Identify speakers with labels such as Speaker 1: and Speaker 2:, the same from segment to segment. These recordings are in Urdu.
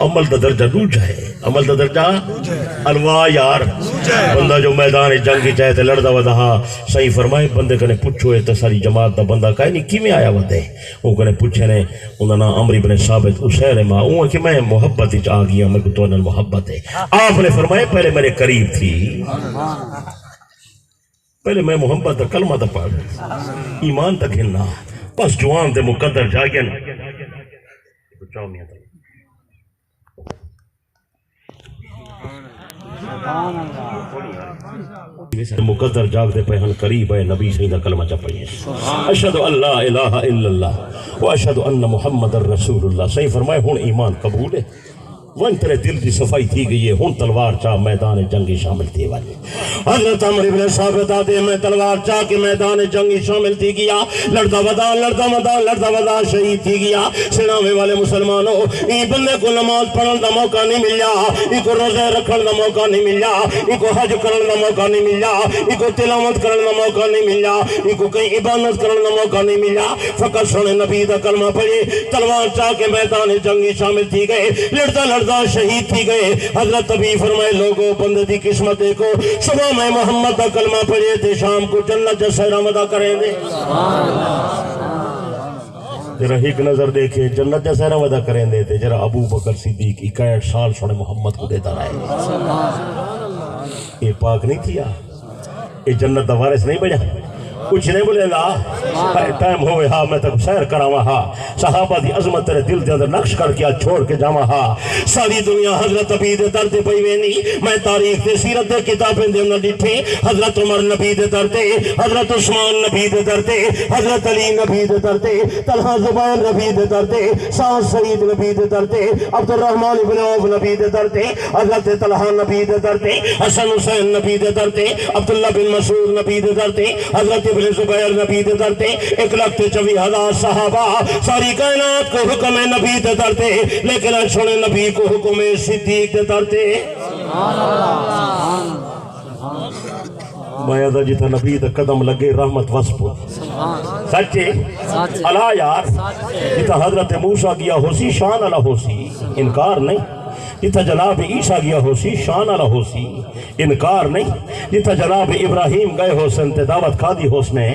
Speaker 1: عمل دا درجہ دوجا ہے، عمل دا درجہ الوا یار بندہ جو میدان جنگ چاہے تے لڑدا ودا صحیح فرمائے بندے کنے پوچھو تے ساری جماعت دا بندہ کہے نہیں کیویں آیا ودے او کنے پوچھے نے انہاں نا عمرو بن ثابت اسیر ما او کہ میں محبت وچ آ گیا میں کو تو نال محبت ہے آپ نے فرمایا پہلے میرے قریب تھی پہلے میں محبت دا کلمہ دا پڑھ ایمان تک ہلنا بس جوان تے مقدر جاگن چاو میاں مقدر جاگ دے پہ ہن قریب ہے نبی سیدہ کلمہ چپڑی اشہدو اللہ الہ الا اللہ و اشہدو ان محمد الرسول اللہ صحیح فرمائے ہون ایمان قبول ہے ون تیرے دل کی صفائی تھی گئی ہے ہون تلوار چاہ میدان جنگی شامل تھی والی حضرت عمرو بن ثابت آتے میں تلوار چاہ کے میدان جنگی شامل تھی گیا لڑتا ودا شہید تھی گیا سناوے والے مسلمانوں یہ بندے کو نماز پڑھن دا موقع نہیں ملیا یہ کو روزے رکھن دا موقع نہیں ملیا یہ کو حج کرن دا موقع نہیں ملیا یہ کو تلاوت کرن دا موقع نہیں ملیا یہ کو کہیں عبادت کرن دا موقع نہیں ملیا فقط سنے نبی دا کلمہ پڑھے تلوار چاہ کے میدان جنگی شامل تھی گئے لڑتا شہید تھی گئے حضرت ابھی فرمائے لوگوں بندے دی قسمت دیکھو صبح میں محمد کا کلمہ پڑھے تھے شام کو جنت جسیرہ مدہ کریں دے جرا ایک نظر دیکھے جنت جسیرہ مدہ کریں دے تھے جرا ابو بکر صدیق 61 سال سوڑے محمد کو دیتا رہے یہ پاک نہیں کیا یہ جنت دا وارث نہیں بجا کچھ نہیں بولے لا ٹائم ہوئے ہاں میں تک سیر کراما ہاں صحابہ دی عظمت تیرے دل دے اندر نقش کر کے چھوڑ کے جاما ہاں ساری دنیا حضرت ابی دے در تے پئی وینی میں تاریخ دے سیرت دے کتابیں دے اندر ڈٹھے حضرت عمر نبی دے در تے حضرت عثمان نبی دے در تے حضرت علی نبی دے در تے طلحہ زبیر نبی دے در تے سعد سعید نبی دے در تے عبد الرحمن بن عوف نبی دے در تے حضرت طلحہ نبی دے در تے حسن حسین نبی دے در تے عبداللہ بن مسعود نبی دے در تے حضرت زبیر نبی دے درتے 1,24,000 صحابہ ساری کائنات کو حکم نبی دے درتے لیکن چھوڑے نبی کو حکم صدیق دے درتے مایا دا جیتا نبی دا قدم لگے رحمت وسپو سچے اللہ یار جیتا حضرت موسیٰ گیا ہو سی شان اللہ ہو سی انکار نہیں جتا جناب عیسیٰ گیا ہو سی شان اللہ ہو سی انکار نہیں جتا جناب ابراہیم گئے ہو سن تے دعوت کھا دی حسنے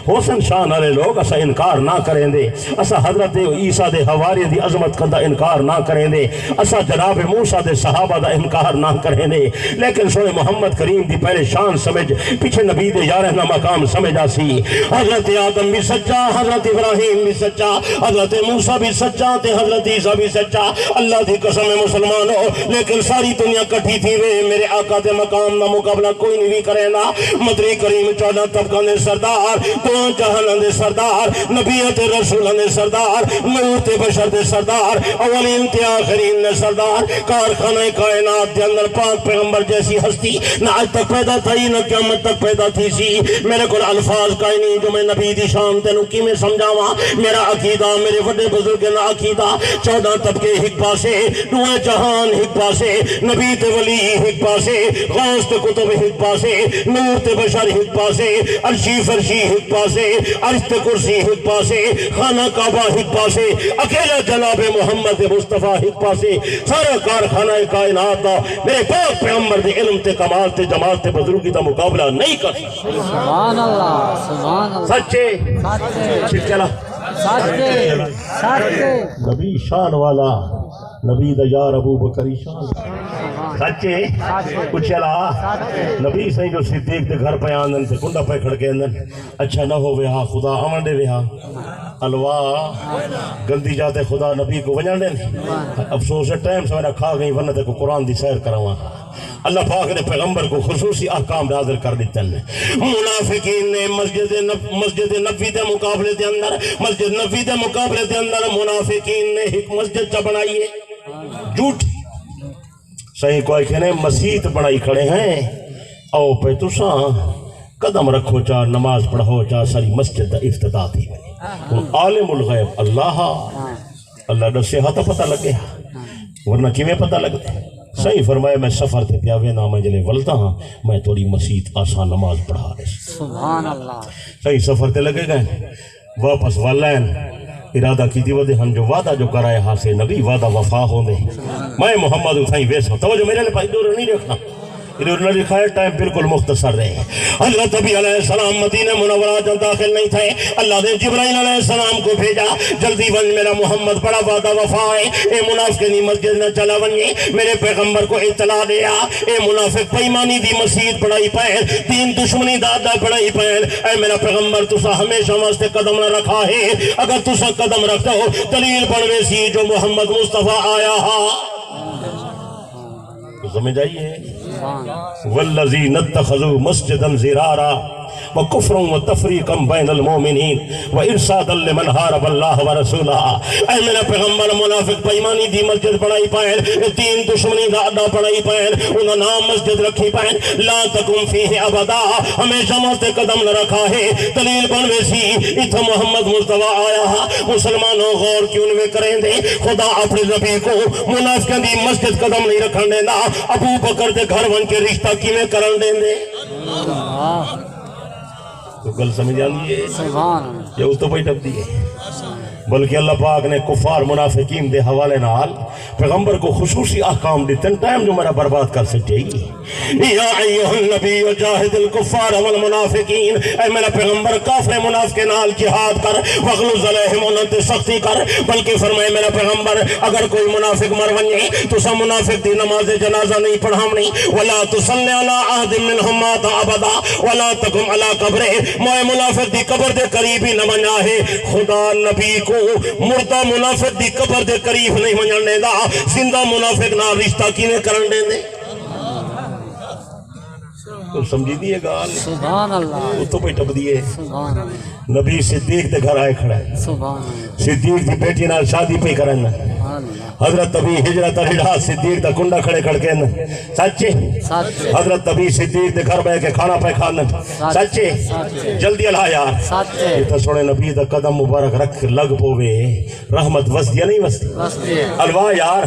Speaker 1: حسن شان والے لوگ اسا انکار نہ کریں دے اسا حضرت عیسیٰ دے حواری دی عظمت کا انکار نہ کریں دے اسا جناب موسیٰ دے صحابہ دا انکار نہ کریں دے لیکن سوئے محمد کریم دی پہلے شان سمجھ پیچھے نبی دے یارہنا مقام سمجھا سی حضرت آدم بھی سچا حضرت ابراہیم بھی سچا حضرت موسیٰ بھی سچا تے حضرت عیسیٰ بھی سچا اللہ دی قسم مسلمان لیکن ساری دنیا کٹھی تھی وے میرے آقا دے مقام نہ مقابلہ کوئی نہیں کرے نا مدری کریم 14 طبقہ نے سردار دون جہان دے سردار نبیت رسول نے سردار نور تے بشر دے سردار اولین تے آخرین نے سردار کارخانہ کائنات دے اندر پاک پیغمبر جیسی ہستی نہ آج تک پیدا تھی نہ قیامت تک پیدا تھی سی میرے کو الفاظ کائیں نہیں جو میں نبی دی شان تینو کی میں سمجھاواں میرا عقیدہ میرے بڑے بزرگ نا عقیدہ 14 طبقے ایک پاسے دوئے جہان ایک پاسے نبی تے ولی ایک پاسے غوث تے کتب ایک پاسے نور تے بشر ایک پاسے عرشی فرشی ایک پاسے عرش تے کرسی ایک پاسے خانہ کعبہ ایک پاسے اکیلا جناب محمد مصطفیٰ ایک پاسے سارا کارخانہ کائنات دا میرے پاک پیغمبر دے علم تے کمال تے جمال تے بزرگی دا مقابلہ نہیں کر
Speaker 2: سبحان اللہ سبحان اللہ
Speaker 1: سچے چلا نبی شان والا نبی دا یار ابو بکری شان سچے کچھ چلا نبی سائیں جو صدیق دے گھر پہ آندن سے کنڈا پہ کھڑ کے اندن اچھا نہ ہو وہاں خدا آمن دے وہاں الوا گندی جاتے خدا نبی کو وجن دیں افسوس ہے ٹائم سے میرا کھا گئی ورنہ تے کو قرآن دی سیر کرواں اللہ پاک نے پیغمبر کو خصوصی احکام نازل کر دیتے ہیں منافقین نے مسجد نبوی دے مقابلے دے اندر مسجد نبوی دے مقابلے دے اندر منافقین نے ایک مسجد چا بنائی ہے جھوٹ صحیح کوئی کہنے مسجد بنائی کھڑے ہیں او پہ تساں قدم رکھو چاہ نماز پڑھو چاہ ساری مسجد دا افتتاح تھی عالم الغیب اللہ دسے ہاں تا پتہ لگے ورنہ کیویں پتہ لگتے صحیح فرمایا میں سفر تے پیاوے نامہ جلے ولتا ہاں میں توڑی مسجد آسان نماز پڑھا رہے
Speaker 2: سبحان اللہ
Speaker 1: صحیح سفر تے لگے گئے واپس والین ارادہ کی دیوہ ہم جو وعدہ جو کرائے ہاں سے نبی وعدہ وفا ہوندے میں محمد اتھائیں ویسا توجہ میرے لئے دور نہیں رکھنا ادھر نہ لکھا ہے ٹائم بالکل مختصر رہے حضرت نبی علیہ السلام مدینہ منورہ جب داخل نہیں تھے اللہ نے جبرائیل علیہ السلام کو بھیجا جلدی ون میرا محمد بڑا وعدہ وفا ہے اے منافقنی مسجد نہ چلا ونی میرے پیغمبر کو اطلاع دیا اے منافق پیمانی دی مسجد پڑھائی پہن دین دشمنی دادا پڑھائی پہن اے میرا پیغمبر تسا ہمیشہ واسطے قدم نہ رکھا ہے اگر تسا قدم رکھ دو دلیل بنوے سی جو محمد مصطفیٰ آیا ہا سمجھ آئیے والذین اتخذوا مسجدا زرارا وکفرا وتفریقا بین المومنین وارصادا لمن حارب اللہ ورسولہ اے میرا پیغمبر منافق پیمانی دی مسجد پڑھائی پہن دین دشمنی دا اڈا پڑھائی پہن انہوں نام مسجد رکھی پہن لا تکم فیہ ابدا ہمیشہ ماستے قدم نہ رکھا ہے دلیل بنوے سی اتھا محمد مصطفیٰ آیا مسلمانوں غور کیوں نوے کریں دے خدا اپنے نبی کو منافقوں دی مسجد قدم نہیں رکھن دینا ابو بکر دے گھر ون کے رشتہ کی میں کرن دیں دے تو گل سمجھ آئیے یہ اس تو پہی ٹپ دیئے بلکہ اللہ پاک نے کفار منافقین دے حوالے نال پیغمبر کو خصوصی احکام دیتن ٹائم جو میرا برباد کر سکتے یا ایوہ النبی جاہد الکفار والمنافقین اے میرا پیغمبر کافر منافق نال جہاد کر وغلظ علیہم انت سختی کر بلکہ فرمائے میرا پیغمبر اگر کوئی منافق مر ونجے تو سا منافق دی نماز جنازہ نہیں پڑھامنی ولا تصلی علی عہد منہم مات ابدا ولا تکم علی قبرے موئے منافق دی قبر دے قریبی نہ بنا ہے خدا نبی کو مردہ منافق دی قبر دے قریب نہیں منجھنے دا زندہ منافق نہ رشتہ کینے کرن دیں دے تو سمجھی دیئے گال
Speaker 2: سبحان اللہ
Speaker 1: وہ تو پہ ٹپ دیئے
Speaker 2: سبحان اللہ
Speaker 1: نبی صدیق دے گھر آئے کھڑا ہے
Speaker 2: سبحان اللہ
Speaker 1: صدیق دی بیٹی نال شادی پہ کرن حضرت نبی ہجرت رڑا صدیق دا کنڈا کھڑے کھڑ کے سچے حضرت نبی صدیق دے گھر بے کے کھانا پہ کھانا سچے جلدی اللہ یار یہ تو سوڑے نبی دا قدم مبارک رکھ لگ پوے رحمت وسط یا نہیں وسط الوا یار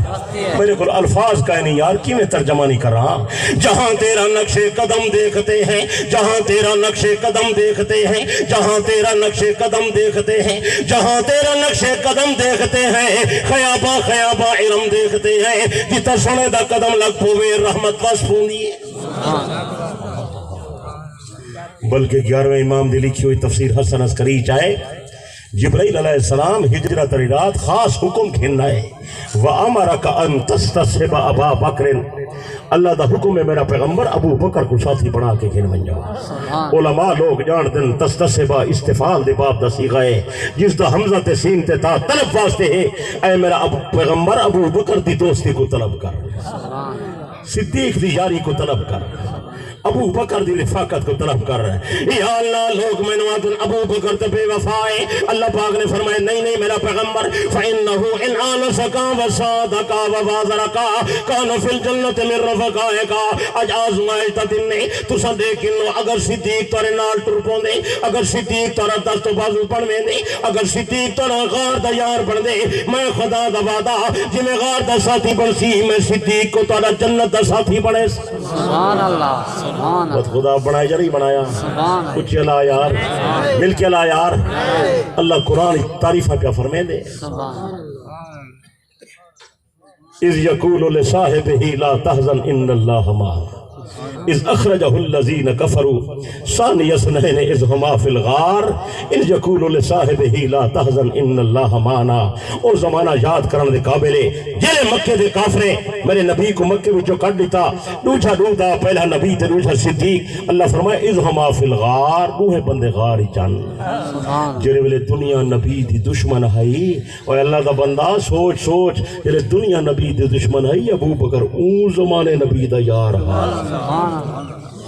Speaker 1: میرے کو الفاظ کا نہیں یار کی میں ترجمہ نہیں کر رہا جہاں تیرا نقش قدم دیکھتے ہیں جہاں تیرا نقش قدم دیکھتے ہیں جہاں تیرا نقش قدم دیکھتے ہیں جہاں تیرا نقش قدم دیکھتے ہیں خیابہ خیابہ علم دیکھتے ہیں جتا سنے دا قدم لگ پوے رحمت وصف ہوندی ہے بلکہ 11ویں امام دی لکھی ہوئی تفسیر حسن عسکری چاہے جبرائیل علیہ السلام ہجرت رات خاص حکم کھننا ہے وَأَمَرَكَ أَن تَسْتَصِبَ أَبَا بَكْرٍ اللہ دا حکم ہے میرا پیغمبر ابو بکر کو ساتھی بنا کے کھن بن جاؤ علماء لوگ جان دن تستسبہ استفال دے باب دا سیغہ ہے جس دا حمزہ تے سین تے تا طلب واسطے ہے اے میرا پیغمبر ابو بکر دی دوستی کو طلب کر صدیق دی یاری کو طلب کر ابو بکر دی رفاقت کو طلب کر رہے ہیں یا اللہ لوگ میں نواتن ابو بکر تے بے وفائے اللہ پاک نے فرمائے نہیں نہیں میرا پیغمبر فَإِنَّهُ إِنْ آنَسَكَا وَصَادَكَا وَوَازَرَكَا كَانَ فِي الْجَنَّةِ مِن رَفَقَائِكَا اج آزمائشتا دن نے تو سا دیکھن لو اگر صدیق تارے نال ٹرپوں دے اگر صدیق تارا دست و بازو پڑھویں دے اگر صدیق تارا غار دا یار بڑھ دے میں خدا دا وعدہ جی میں غار دا ساتھی بڑھ سی میں صدیق کو تارا جنت دا ساتھی بڑھے
Speaker 2: سبحان اللہ
Speaker 1: بس خدا بنائے جا نہیں بنایا کچھ اللہ یار مل کے اللہ یار اللہ قرآن تعریفہ کیا فرمے دے اِذْ يَقُولُ لِصَاحِبِهِ لَا تَحْزَنْ إِنَّ اللَّهَ مَعَنَا اِذْ أَخْرَجَهُ الَّذِينَ كَفَرُوا ثَانِيَ اثْنَيْنِ اِذْ هُمَا فِي الْغَارِ اِذْ يَقُولُ لِصَاحِبِهِ لَا تَحْزَنْ إِنَّ اللَّهَ مَعَنَا اور زمانہ یاد کرنے دے قابلے جلے مکے دے کافرے میرے نبی کو مکے میں جو کٹ دیتا دوچھا دودا پہلا نبی تے دوچھا صدیق اللہ فرمائے اِذْ هُمَا فِي الْغَارِ اوہ بندے غاری چان جلے ویلے دنیا نبی دی دشمن ہے اور اللہ دا بندہ سوچ سوچ جلے دنیا نبی دی دشمن ہے ابو بکر اون زمانے نبی دا یار ہے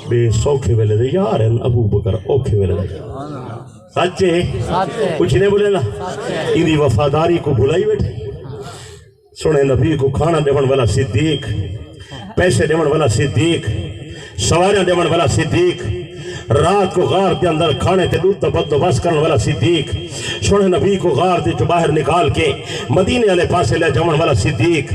Speaker 1: بے سوکھے ویلے دے یار ہیں ابو بکر اوکھے ویلے دے سچے کچھ نہیں بولے نا انہی وفاداری کو بھلائی بیٹھے سنے نبی کو کھانا دیون والا صدیق پیسے دیون والا صدیق سواریاں دیون والا صدیق رات کو غار کے اندر کھانے تے دودھ بد بس کرنے والا صدیق سونے نبی کو غار تے جو باہر نکال کے مدینے والے پاسے لے جاون والا صدیق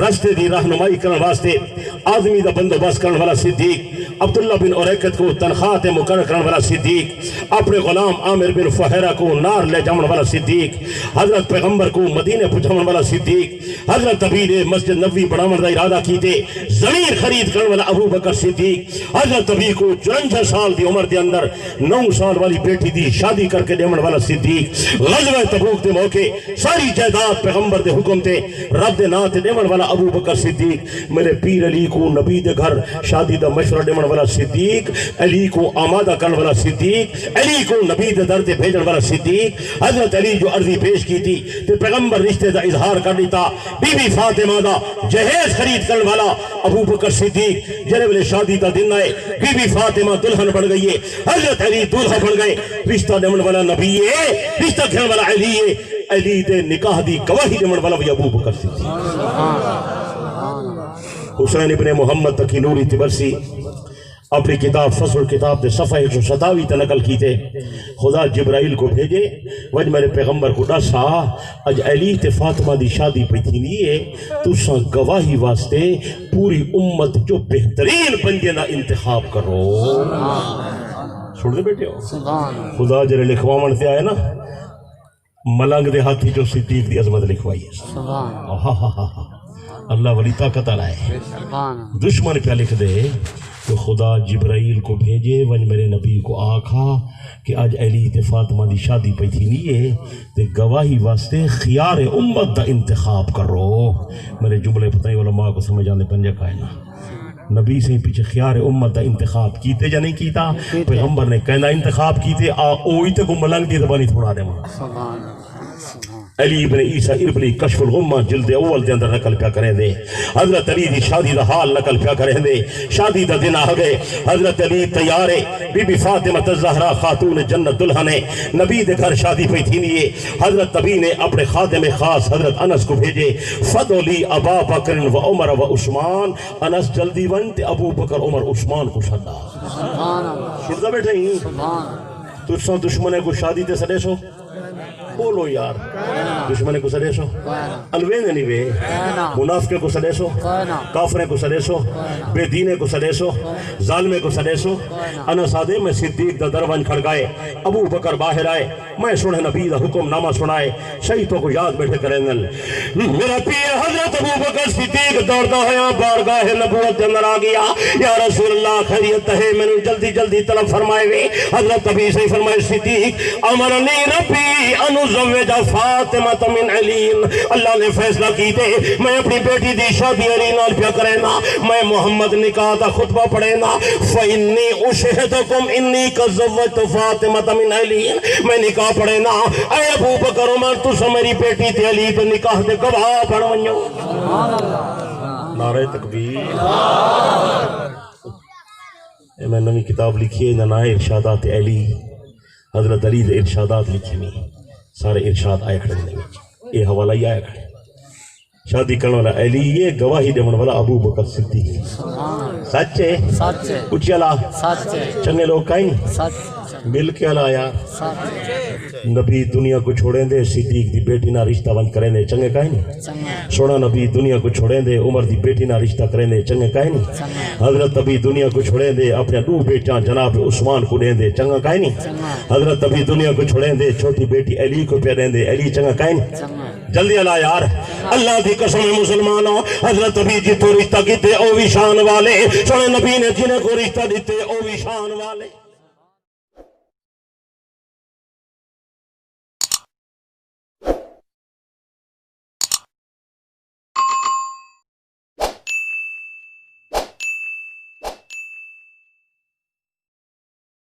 Speaker 1: راستے دی رہنمائی کرنے واسطے آدمی دا بندوبست کرنے والا صدیق، عبداللہ بن اریکت کو تنخواہ تے مقرر کرنے والا صدیق، اپنے غلام عامر بن فہرہ کو نار لے جانے والا صدیق، حضرت پیغمبر کو مدینے پہنچانے والا صدیق، حضرت ابی نے مسجد نبوی بنانے کا ارادہ کیتے زمین خرید کرنے والا ابو بکر صدیق، حضرت ابی کو 54 سال دی عمر دے اندر 9 سال والی بیٹی دی شادی کر کے دینے والا صدیق، غزوہ تبوک دے موقع ساری جائیداد پیغمبر دے حکم تے رب دے نام تے دینے والا ابو بکر صدیق، میرے پیر علی کو نبی دے گھر شادی دا مشورہ دینے والا صدیق، علی کو آمادہ کرنے والا صدیق، علی کو نبی دے در تے بھیجنے والا صدیق، حضرت علی جو عرضی پیش کی تھی تے پیغمبر رشتے دا اظہار کر دیتا، بی بی فاطمہ دا جہیز خرید کرنے والا ابو بکر صدیق، جنہیں والے شادی دا دن آئے بی بی فاطمہ دلہن بڑھ گئی ہے، حضرت علی دلہا بڑھ گئے، رشتہ دینے والا نبی ہے، رشتہ کھیلنے والا علی ہے، علی دے نکاح دی گواہی دینے والا بھی ابو بکر صدیق۔ حسین ابن محمد تقی نوری تبرسی اپنی کتاب فصل کتاب دے صفحہ 127 تے نقل کی تے خدا جبرائیل کو بھیجے وج میرے پیغمبر کو ڈسا اج علی تے فاطمہ دی شادی پہ تھی نہیں ہے تو ساں گواہی واسطے پوری امت جو بہترین بندے دا انتخاب کرو۔ سن دے بیٹے ہو خدا جرے لکھوامن سے آئے نا ملنگ دے ہاتھی جو صدیق دی عظمت لکھوائی ہے، اللہ ولی طاقت آئے دشمن پہ لکھ دے تو خدا جبرائیل کو بھیجے ون میرے نبی کو آکھا کہ آج علی تے فاطمہ دی شادی پہ تھی نہیں ہے تے گواہی واسطے خیار امت دا انتخاب کرو۔ میرے جملے پتہ ہی علماء کو سمجھ آنے پنجہ کائنا نبی سے پیچھے خیار امت دا انتخاب کیتے یا نہیں کیتا، پیغمبر نے کہنا انتخاب کیتے اوئی تے کو ملنگ دی زبانی تھوڑا دے ماں علی ابن عیسیٰ ابن کشف الغمہ جلد اول دے اندر نقل پیا کریں دے، حضرت علی دی شادی دا حال نقل پیا کریں دے، شادی دا دن آ گئے، حضرت علی تیارے، بی بی فاطمہ الزہرا خاتون جنت دلہنے نبی دے گھر شادی پہ تھی نہیں ہے، حضرت نبی نے اپنے خادم خاص حضرت انس کو بھیجے فدو لی ابا بکر و عمر و عثمان، انس جلدی ونت ابو بکر عمر عثمان کو شدہ شردہ بیٹھے ہی تجھ سو دشمنے کو شادی تے سڑے سو بولو یار، دشمنے کو سڑے سو الوین نہیں وے، منافقے کو سڑے سو، کافرے کو سڑے سو، بے دینے کو سڑے سو، ظالمے کو سڑے سو۔ انس آدھے میں صدیق دا دروان کھڑگائے، ابو بکر باہر آئے، میں سنے نبی دا حکم نامہ سنائے، شہیدوں کو یاد بیٹھے کریں گل میرا پیر حضرت ابو بکر صدیق دوڑتا ہے بارگاہ نبوت کے اندر آ گیا، یا رسول اللہ خیریت ہے، میں نے جلدی جلدی طلب فرمائے ہوئے، حضرت نبی سے فرمائے صدیق امرنی ربی انزوج فاطمہ من علی، اللہ نے فیصلہ کی دے میں اپنی بیٹی دی شادی علی نال پیا کرے نا، میں محمد نکاح دا خطبہ پڑھے نا، فإنی اشہدکم انی کزوجت فاطمہ من علی، میں نکاح پڑھے نا، اے ابو بکر عمر تسا میری بیٹی تے علی تے نکاح دے گواہ بن ونجو۔ نعرہ تکبیر۔ میں نوی کتاب لکھی ہے نہ ارشادات علی، حضرت علی دے ارشادات لکھے نہیں، سارے ارشاد آئے کھڑے نہیں، یہ حوالہ ہی آئے کھڑے، شادی کرنے والا علی یہ گواہی دینے والا ابو بکر صدیق، سچ ہے اچھی اللہ چنگے لوگ کہیں مل کے اللہ یار، نبی دنیا کو چھوڑیں دے صدیق دی بیٹی نہ رشتہ بند کریں دے چنگے کہیں نہیں، سونا نبی دنیا کو چھوڑیں دے عمر دی بیٹی نہ رشتہ کریں دے چنگے کہیں نہیں، حضرت نبی دنیا کو چھوڑیں دے اپنے دو بیٹیاں جناب عثمان کو دیں دے چنگا کہیں نہیں، حضرت نبی دنیا کو چھوڑیں دے چھوٹی بیٹی علی کو پہ دیں دے علی چنگا کہیں نہیں، جلدی اللہ یار، اللہ دی قسم مسلمانوں، حضرت نبی جی تو رشتہ کیتے او بھی شان والے، سونے نبی نے جنہیں کو رشتہ دیتے او بھی شان والے۔